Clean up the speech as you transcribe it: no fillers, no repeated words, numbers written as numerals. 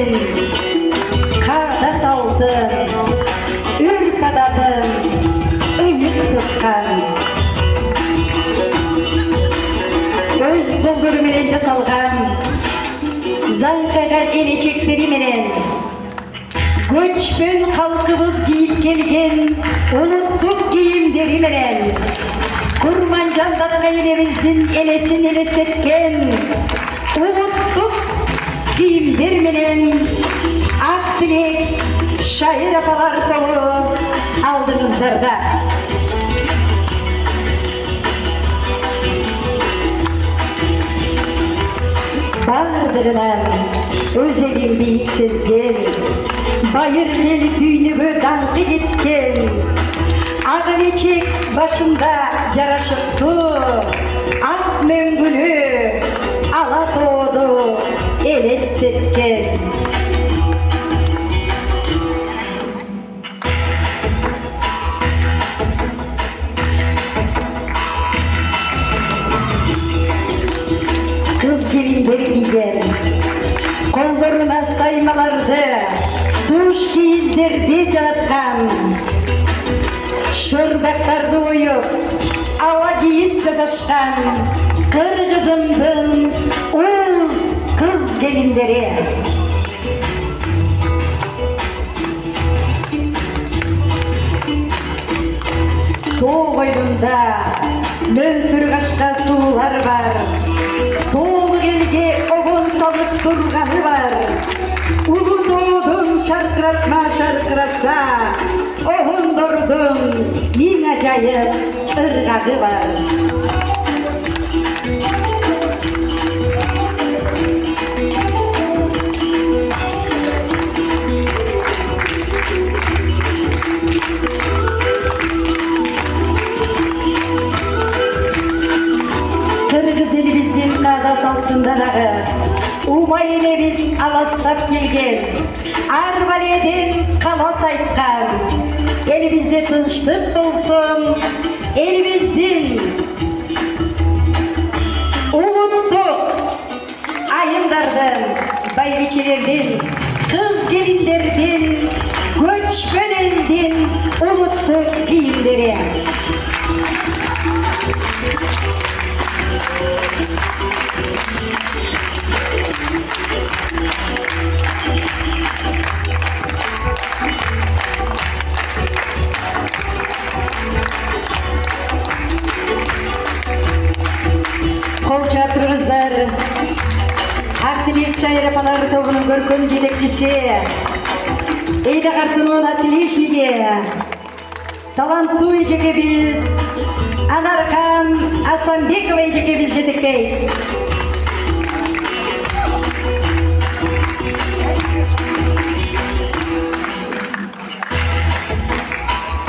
elestin, karda saldın, ürpadadın, ümit tutkan. Öz bulgur menen jasalgan, zаңкайган элечектери менен көчпөн калкыбыз кийип келген улуттук кийимдери менен курман жандарга элебиздин элесин элестеткен улуттук кийимдер менен ак тилек шайыр апалар тобу алдыңыздарда. Бардығынан өзегін бейік сезген, байыр ел дүйнөгө даңқы кеткен, ағылечек башында жарашыпту, ақ мөңгүлү ала тооду элестеткен. Kız gelinleri giyген, kollarına saymalarda, tuş kiyizlerde jaratkan, şırdaktardı oyup, ava giyiz jasaşkan, Kırgızımdın uz kız gelinleri. Too koynunda mөлдүр кашка суулар бар, толук элге огон салып турганы бар. Улуу тоодон шаркыратма шаркыраса, огондордун миң ажайып ыргагы бар. Kırgız elimizdin kada saltındaдағы, Умай елебіз аластап келген, Арбаледен қалас айтқан, елімізде тыныштық болсын, еліміздің улуттук айымдардың, байбичелердің, кыз келиндердің, көчмөн элдин улуттук кийимдери. Kol çarptırızlar, Aktilek Şair Apalar тобунун көркөм жетекчиси, Эйли Картунун Атилешиге, таланттуу эжекебиз Анархан Асанбекова эжекебиз жетектейт.